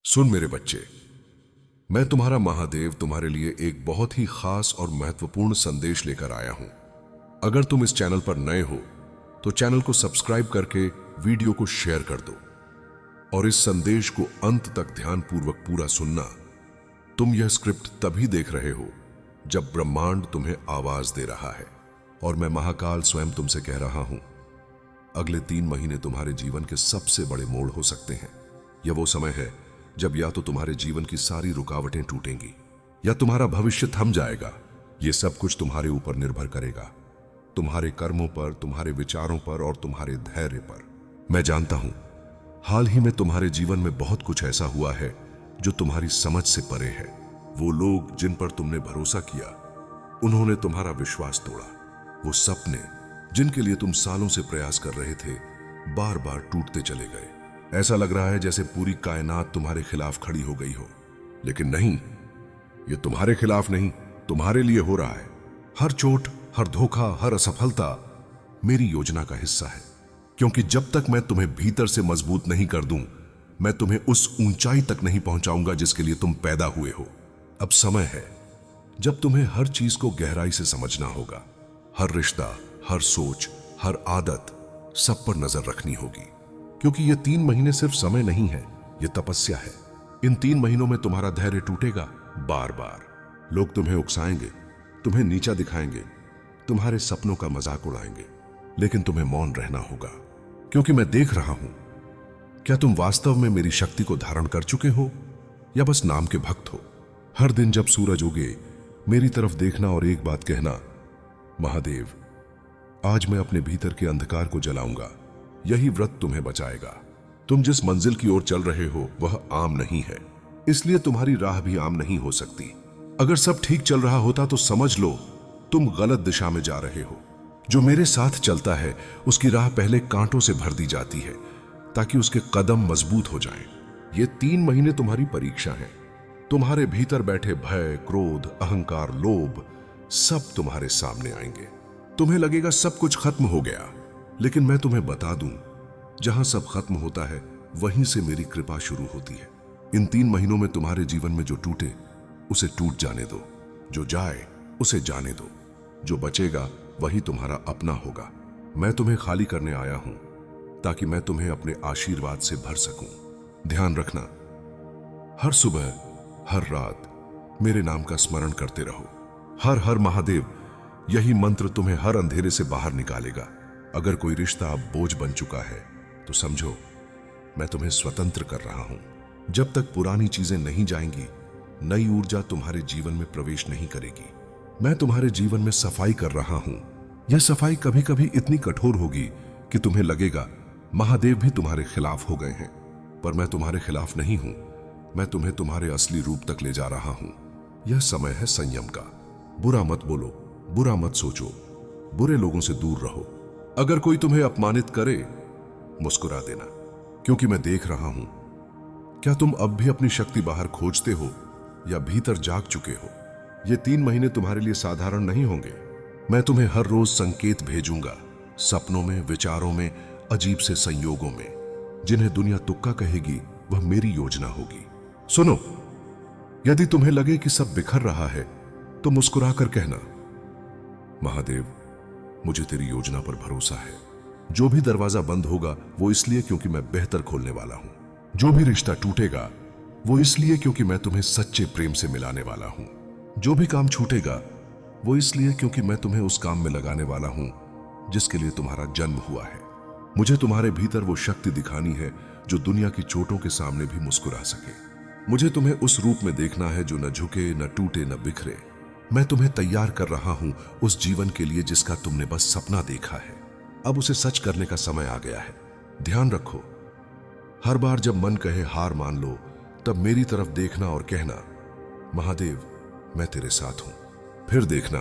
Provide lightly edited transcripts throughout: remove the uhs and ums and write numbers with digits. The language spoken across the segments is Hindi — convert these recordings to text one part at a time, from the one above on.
सुन मेरे बच्चे, मैं तुम्हारा महादेव तुम्हारे लिए एक बहुत ही खास और महत्वपूर्ण संदेश लेकर आया हूं। अगर तुम इस चैनल पर नए हो तो चैनल को सब्सक्राइब करके वीडियो को शेयर कर दो और इस संदेश को अंत तक ध्यानपूर्वक पूरा सुनना। तुम यह स्क्रिप्ट तभी देख रहे हो जब ब्रह्मांड तुम्हें आवाज दे रहा है और मैं महाकाल स्वयं तुमसे कह रहा हूं। अगले 3 महीने तुम्हारे जीवन के सबसे बड़े मोड़ हो सकते हैं। यह वो समय है जब या तो तुम्हारे जीवन की सारी रुकावटें टूटेंगी या तुम्हारा भविष्य थम जाएगा। यह सब कुछ तुम्हारे ऊपर निर्भर करेगा, तुम्हारे कर्मों पर, तुम्हारे विचारों पर और तुम्हारे धैर्य पर। मैं जानता हूं हाल ही में तुम्हारे जीवन में बहुत कुछ ऐसा हुआ है जो तुम्हारी समझ से परे है। वो लोग जिन पर तुमने भरोसा किया, उन्होंने तुम्हारा विश्वास तोड़ा। वो सपने जिनके लिए तुम सालों से प्रयास कर रहे थे, बार बार टूटते चले गए। ऐसा लग रहा है जैसे पूरी कायनात तुम्हारे खिलाफ खड़ी हो गई हो, लेकिन नहीं, ये तुम्हारे खिलाफ नहीं, तुम्हारे लिए हो रहा है। हर चोट, हर धोखा, हर असफलता मेरी योजना का हिस्सा है, क्योंकि जब तक मैं तुम्हें भीतर से मजबूत नहीं कर दूं, मैं तुम्हें उस ऊंचाई तक नहीं पहुंचाऊंगा जिसके लिए तुम पैदा हुए हो। अब समय है जब तुम्हें हर चीज को गहराई से समझना होगा। हर रिश्ता, हर सोच, हर आदत, सब पर नजर रखनी होगी, क्योंकि ये 3 महीने सिर्फ समय नहीं है, ये तपस्या है। इन 3 महीनों में तुम्हारा धैर्य टूटेगा बार बार। लोग तुम्हें उकसाएंगे, तुम्हें नीचा दिखाएंगे, तुम्हारे सपनों का मजाक उड़ाएंगे, लेकिन तुम्हें मौन रहना होगा, क्योंकि मैं देख रहा हूं क्या तुम वास्तव में मेरी शक्ति को धारण कर चुके हो या बस नाम के भक्त हो। हर दिन जब सूरज उगे, मेरी तरफ देखना और एक बात कहना, महादेव, आज मैं अपने भीतर के अंधकार को जलाऊंगा। यही व्रत तुम्हें बचाएगा। तुम जिस मंजिल की ओर चल रहे हो वह आम नहीं है, इसलिए तुम्हारी राह भी आम नहीं हो सकती। अगर सब ठीक चल रहा होता तो समझ लो तुम गलत दिशा में जा रहे हो। जो मेरे साथ चलता है उसकी राह पहले कांटों से भर दी जाती है ताकि उसके कदम मजबूत हो जाएं। ये 3 महीने तुम्हारी परीक्षा है। तुम्हारे भीतर बैठे भय, क्रोध, अहंकार, लोभ सब तुम्हारे सामने आएंगे। तुम्हें लगेगा सब कुछ खत्म हो गया, लेकिन मैं तुम्हें बता दूं, जहां सब खत्म होता है वहीं से मेरी कृपा शुरू होती है। इन 3 महीनों में तुम्हारे जीवन में जो टूटे उसे टूट जाने दो, जो जाए उसे जाने दो, जो बचेगा वही तुम्हारा अपना होगा। मैं तुम्हें खाली करने आया हूं ताकि मैं तुम्हें अपने आशीर्वाद से भर सकूं। ध्यान रखना, हर सुबह, हर रात मेरे नाम का स्मरण करते रहो। हर हर महादेव, यही मंत्र तुम्हें हर अंधेरे से बाहर निकालेगा। अगर कोई रिश्ता अब बोझ बन चुका है तो समझो मैं तुम्हें स्वतंत्र कर रहा हूं। जब तक पुरानी चीजें नहीं जाएंगी, नई ऊर्जा तुम्हारे जीवन में प्रवेश नहीं करेगी। मैं तुम्हारे जीवन में सफाई कर रहा हूं। यह सफाई कभी कभी इतनी कठोर होगी कि तुम्हें लगेगा महादेव भी तुम्हारे खिलाफ हो गए हैं, पर मैं तुम्हारे खिलाफ नहीं हूं। मैं तुम्हें तुम्हारे असली रूप तक ले जा रहा हूं। यह समय है संयम का। बुरा मत बोलो, बुरा मत सोचो, बुरे लोगों से दूर रहो। अगर कोई तुम्हें अपमानित करे, मुस्कुरा देना, क्योंकि मैं देख रहा हूं क्या तुम अब भी अपनी शक्ति बाहर खोजते हो या भीतर जाग चुके हो। ये 3 महीने तुम्हारे लिए साधारण नहीं होंगे। मैं तुम्हें हर रोज संकेत भेजूंगा, सपनों में, विचारों में, अजीब से संयोगों में। जिन्हें दुनिया तुक्का कहेगी वह मेरी योजना होगी। सुनो, यदि तुम्हें लगे कि सब बिखर रहा है तो मुस्कुराकर कहना, महादेव, मुझे तेरी योजना पर भरोसा है। जो भी दरवाजा बंद होगा वो इसलिए क्योंकि मैं बेहतर खोलने वाला हूं। जो भी रिश्ता टूटेगा वो इसलिए क्योंकि मैं तुम्हें सच्चे प्रेम से मिलाने वाला हूं। जो भी काम छूटेगा वो इसलिए क्योंकि मैं तुम्हें उस काम में लगाने वाला हूं जिसके लिए तुम्हारा जन्म हुआ है। मुझे तुम्हारे भीतर वो शक्ति दिखानी है जो दुनिया की चोटों के सामने भी मुस्कुरा सके। मुझे तुम्हें उस रूप में देखना है जो न झुके, न टूटे, न बिखरे। मैं तुम्हें तैयार कर रहा हूं उस जीवन के लिए जिसका तुमने बस सपना देखा है। अब उसे सच करने का समय आ गया है। ध्यान रखो, हर बार जब मन कहे हार मान लो, तब मेरी तरफ देखना और कहना, महादेव, मैं तेरे साथ हूं। फिर देखना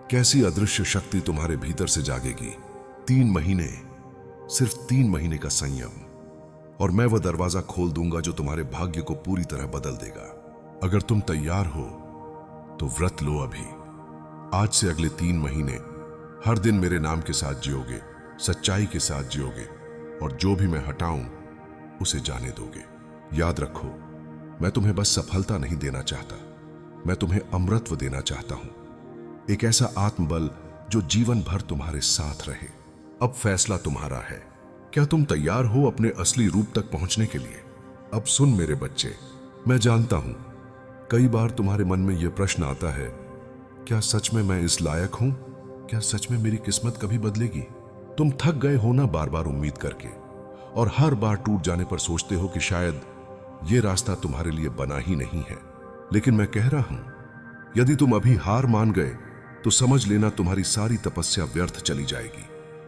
कैसी अदृश्य शक्ति तुम्हारे भीतर से जागेगी। 3 महीने, सिर्फ 3 महीने का संयम, और मैं वह दरवाजा खोल दूंगा जो तुम्हारे भाग्य को पूरी तरह बदल देगा। अगर तुम तैयार हो तो व्रत लो अभी। आज से अगले 3 महीने हर दिन मेरे नाम के साथ जियोगे, सच्चाई के साथ जियोगे, और जो भी मैं हटाऊं उसे जाने दोगे। याद रखो, मैं तुम्हें बस सफलता नहीं देना चाहता, मैं तुम्हें अमृतत्व देना चाहता हूं, एक ऐसा आत्मबल जो जीवन भर तुम्हारे साथ रहे। अब फैसला तुम्हारा है, क्या तुम तैयार हो अपने असली रूप तक पहुंचने के लिए? अब सुन मेरे बच्चे, मैं जानता हूं कई बार तुम्हारे मन में यह प्रश्न आता है, क्या सच में मैं इस लायक हूं? क्या सच में मेरी किस्मत कभी बदलेगी? तुम थक गए हो ना बार बार उम्मीद करके, और हर बार टूट जाने पर सोचते हो कि शायद यह रास्ता तुम्हारे लिए बना ही नहीं है। लेकिन मैं कह रहा हूं, यदि तुम अभी हार मान गए तो समझ लेना तुम्हारी सारी तपस्या व्यर्थ चली जाएगी।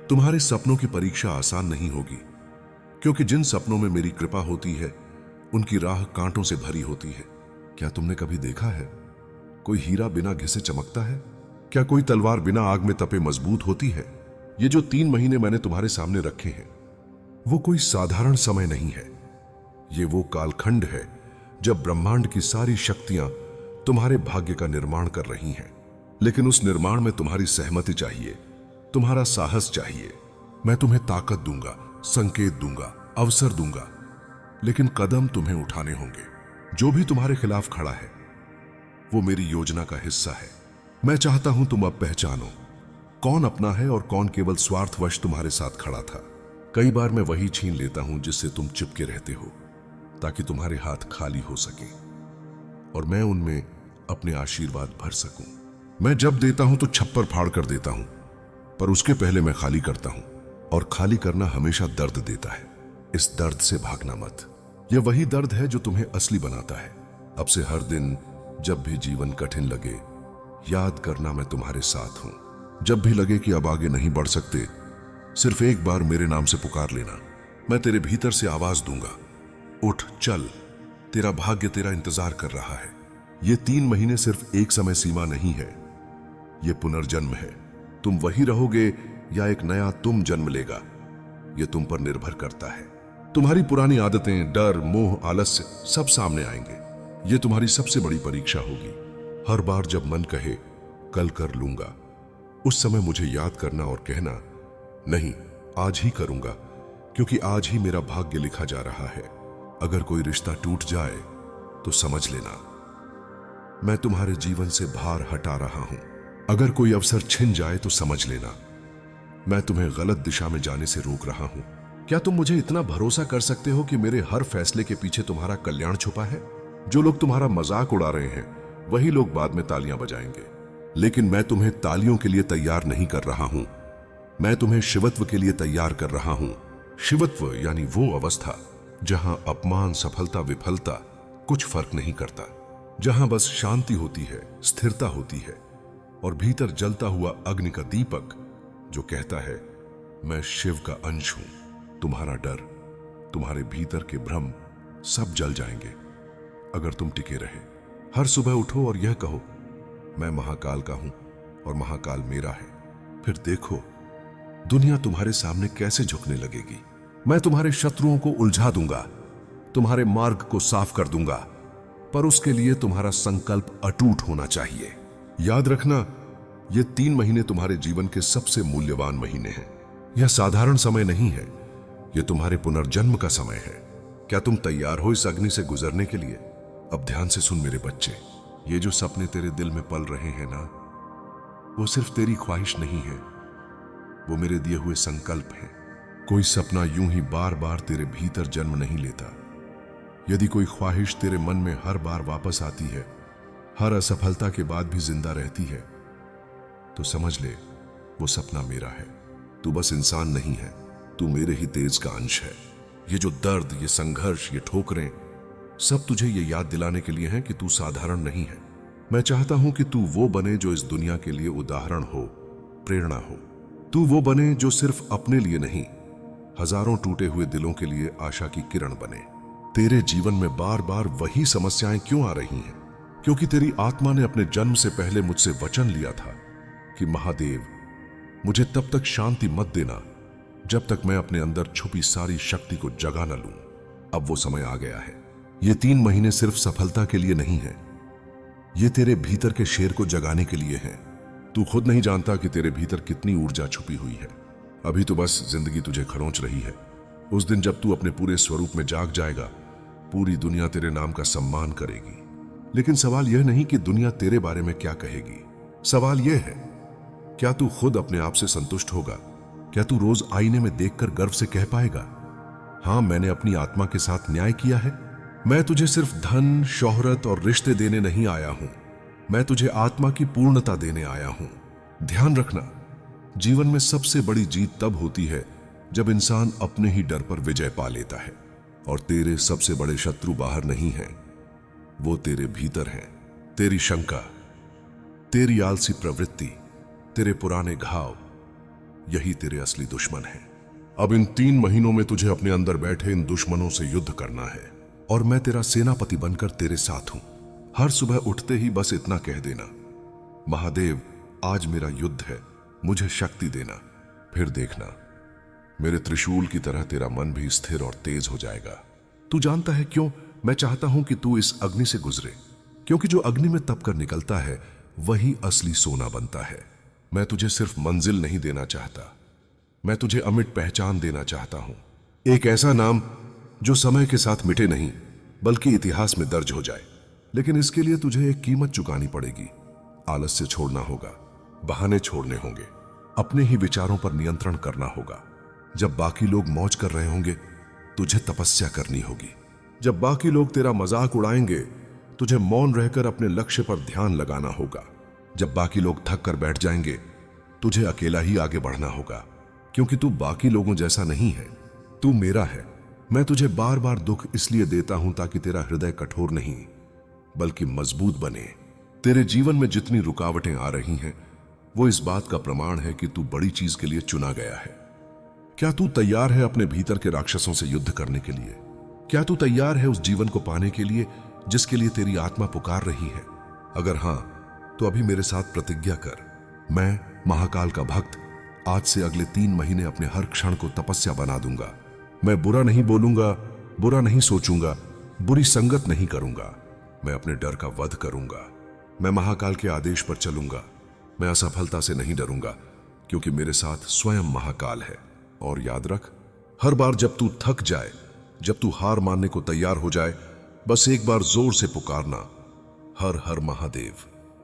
तुम्हारे सपनों की परीक्षा आसान नहीं होगी, क्योंकि जिन सपनों में मेरी कृपा होती है उनकी राह कांटों से भरी होती है। क्या तुमने कभी देखा है कोई हीरा बिना घिसे चमकता है? क्या कोई तलवार बिना आग में तपे मजबूत होती है? ये जो 3 महीने मैंने तुम्हारे सामने रखे हैं वो कोई साधारण समय नहीं है। ये वो कालखंड है जब ब्रह्मांड की सारी शक्तियां तुम्हारे भाग्य का निर्माण कर रही हैं। लेकिन उस निर्माण में तुम्हारी सहमति चाहिए, तुम्हारा साहस चाहिए। मैं तुम्हें ताकत दूंगा, संकेत दूंगा, अवसर दूंगा, लेकिन कदम तुम्हें उठाने होंगे। जो भी तुम्हारे खिलाफ खड़ा है वो मेरी योजना का हिस्सा है। मैं चाहता हूं तुम अब पहचानो कौन अपना है और कौन केवल स्वार्थवश तुम्हारे साथ खड़ा था। कई बार मैं वही छीन लेता हूं जिससे तुम चिपके रहते हो, ताकि तुम्हारे हाथ खाली हो सके और मैं उनमें अपने आशीर्वाद भर सकूं। मैं जब देता हूं तो छप्पर फाड़ कर देता हूं, पर उसके पहले मैं खाली करता हूं, और खाली करना हमेशा दर्द देता है। इस दर्द से भागना मत। यह वही दर्द है जो तुम्हें असली बनाता है। अब से हर दिन जब भी जीवन कठिन लगे, याद करना मैं तुम्हारे साथ हूं। जब भी लगे कि अब आगे नहीं बढ़ सकते, सिर्फ एक बार मेरे नाम से पुकार लेना। मैं तेरे भीतर से आवाज दूंगा, उठ चल, तेरा भाग्य तेरा इंतजार कर रहा है। ये 3 महीने सिर्फ एक समय सीमा नहीं है, ये पुनर्जन्म है। तुम वही रहोगे या एक नया तुम जन्म लेगा, यह तुम पर निर्भर करता है। तुम्हारी पुरानी आदतें, डर, मोह, आलस्य सब सामने आएंगे। यह तुम्हारी सबसे बड़ी परीक्षा होगी। हर बार जब मन कहे कल कर लूंगा, उस समय मुझे याद करना और कहना, नहीं, आज ही करूंगा, क्योंकि आज ही मेरा भाग्य लिखा जा रहा है। अगर कोई रिश्ता टूट जाए तो समझ लेना मैं तुम्हारे जीवन से भार हटा रहा हूं। अगर कोई अवसर छिन जाए तो समझ लेना मैं तुम्हें गलत दिशा में जाने से रोक रहा हूं। क्या तुम मुझे इतना भरोसा कर सकते हो कि मेरे हर फैसले के पीछे तुम्हारा कल्याण छुपा है? जो लोग तुम्हारा मजाक उड़ा रहे हैं वही लोग बाद में तालियां बजाएंगे, लेकिन मैं तुम्हें तालियों के लिए तैयार नहीं कर रहा हूं, मैं तुम्हें शिवत्व के लिए तैयार कर रहा हूं। शिवत्व यानी वो अवस्था जहां अपमान, सफलता, विफलता कुछ फर्क नहीं करता, जहां बस शांति होती है, स्थिरता होती है और भीतर जलता हुआ अग्नि का दीपक जो कहता है, मैं शिव का अंश हूं। तुम्हारा डर, तुम्हारे भीतर के भ्रम सब जल जाएंगे अगर तुम टिके रहे। हर सुबह उठो और यह कहो, मैं महाकाल का हूं और महाकाल मेरा है। फिर देखो दुनिया तुम्हारे सामने कैसे झुकने लगेगी। मैं तुम्हारे शत्रुओं को उलझा दूंगा, तुम्हारे मार्ग को साफ कर दूंगा, पर उसके लिए तुम्हारा संकल्प अटूट होना चाहिए। याद रखना, ये 3 महीने तुम्हारे जीवन के सबसे मूल्यवान महीने हैं। यह साधारण समय नहीं है, यह तुम्हारे पुनर्जन्म का समय है। क्या तुम तैयार हो इस अग्नि से गुजरने के लिए? अब ध्यान से सुन मेरे बच्चे, ये जो सपने तेरे दिल में पल रहे हैं ना, वो सिर्फ तेरी ख्वाहिश नहीं है, वो मेरे दिए हुए संकल्प हैं। कोई सपना यूं ही बार बार तेरे भीतर जन्म नहीं लेता। यदि कोई ख्वाहिश तेरे मन में हर बार वापस आती है, हर असफलता के बाद भी जिंदा रहती है, तो समझ ले वो सपना मेरा है। तू बस इंसान नहीं है, तू मेरे ही तेज का अंश है। ये जो दर्द, ये संघर्ष, ये ठोकरें सब तुझे ये याद दिलाने के लिए हैं कि तू साधारण नहीं है। मैं चाहता हूं कि तू वो बने जो इस दुनिया के लिए उदाहरण हो, प्रेरणा हो। तू वो बने जो सिर्फ अपने लिए नहीं, हजारों टूटे हुए दिलों के लिए आशा की किरण बने। तेरे जीवन में बार बार वही समस्याएं क्यों आ रही हैं? क्योंकि तेरी आत्मा ने अपने जन्म से पहले मुझसे वचन लिया था कि महादेव, मुझे तब तक शांति मत देना जब तक मैं अपने अंदर छुपी सारी शक्ति को जगा न लूं। अब वो समय आ गया है। ये 3 महीने सिर्फ सफलता के लिए नहीं है, ये तेरे भीतर के शेर को जगाने के लिए है। तू खुद नहीं जानता कि तेरे भीतर कितनी ऊर्जा छुपी हुई है। अभी तो बस जिंदगी तुझे खरोंच रही है। उस दिन जब तू अपने पूरे स्वरूप में जाग जाएगा पूरी दुनिया तेरे नाम का सम्मान करेगी। लेकिन सवाल यह नहीं कि दुनिया तेरे बारे में क्या कहेगी। सवाल यह है, क्या तू खुद अपने आप से संतुष्ट होगा? क्या तू रोज आईने में देखकर गर्व से कह पाएगा, हां, मैंने अपनी आत्मा के साथ न्याय किया है? मैं तुझे सिर्फ धन, शोहरत और रिश्ते देने नहीं आया हूं, मैं तुझे आत्मा की पूर्णता देने आया हूं। ध्यान रखना, जीवन में सबसे बड़ी जीत तब होती है जब इंसान अपने ही डर पर विजय पा लेता है। और तेरे सबसे बड़े शत्रु बाहर नहीं हैं, वो तेरे भीतर हैं। तेरी शंका, तेरी आलसी प्रवृत्ति, तेरे पुराने घाव, यही तेरे असली दुश्मन हैं। अब इन 3 महीनों में तुझे अपने अंदर बैठे इन दुश्मनों से युद्ध करना है, और मैं तेरा सेनापति बनकर तेरे साथ हूं। हर सुबह उठते ही बस इतना कह देना, महादेव, आज मेरा युद्ध है, मुझे शक्ति देना। फिर देखना, मेरे त्रिशूल की तरह तेरा मन भी स्थिर और तेज हो जाएगा। तू जानता है क्यों मैं चाहता हूं कि तू इस अग्नि से गुजरे? क्योंकि जो अग्नि में तप कर निकलता है वही असली सोना बनता है। मैं तुझे सिर्फ मंजिल नहीं देना चाहता, मैं तुझे अमिट पहचान देना चाहता हूं। एक ऐसा नाम जो समय के साथ मिटे नहीं बल्कि इतिहास में दर्ज हो जाए। लेकिन इसके लिए तुझे एक कीमत चुकानी पड़ेगी। आलस्य छोड़ना होगा, बहाने छोड़ने होंगे, अपने ही विचारों पर नियंत्रण करना होगा। जब बाकी लोग मौज कर रहे होंगे, तुझे तपस्या करनी होगी। जब बाकी लोग तेरा मजाक उड़ाएंगे, तुझे मौन रहकर अपने लक्ष्य पर ध्यान लगाना होगा। जब बाकी लोग थक कर बैठ जाएंगे, तुझे अकेला ही आगे बढ़ना होगा, क्योंकि तू बाकी लोगों जैसा नहीं है, तू मेरा है। मैं तुझे बार बार दुख इसलिए देता हूं ताकि तेरा हृदय कठोर नहीं बल्कि मजबूत बने। तेरे जीवन में जितनी रुकावटें आ रही हैं, वो इस बात का प्रमाण है कि तू बड़ी चीज के लिए चुना गया है। क्या तू तैयार है अपने भीतर के राक्षसों से युद्ध करने के लिए? क्या तू तैयार है उस जीवन को पाने के लिए जिसके लिए तेरी आत्मा पुकार रही है? अगर हां, तो अभी मेरे साथ प्रतिज्ञा कर, मैं महाकाल का भक्त आज से अगले 3 महीने अपने हर क्षण को तपस्या बना दूंगा। मैं बुरा नहीं बोलूंगा, बुरा नहीं सोचूंगा, बुरी संगत नहीं करूंगा। मैं अपने डर का वध करूंगा। मैं महाकाल के आदेश पर चलूंगा। मैं असफलता से नहीं डरूंगा, क्योंकि मेरे साथ स्वयं महाकाल है। और याद रख, हर बार जब तू थक जाए, जब तू हार मानने को तैयार हो जाए, बस एक बार जोर से पुकारना, हर हर महादेव।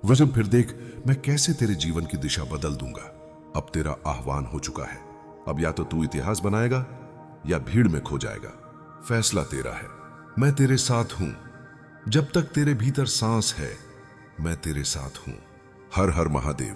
वैसे फिर देख मैं कैसे तेरे जीवन की दिशा बदल दूंगा। अब तेरा आह्वान हो चुका है। अब या तो तू इतिहास बनाएगा या भीड़ में खो जाएगा। फैसला तेरा है। मैं तेरे साथ हूं। जब तक तेरे भीतर सांस है, मैं तेरे साथ हूं। हर हर महादेव।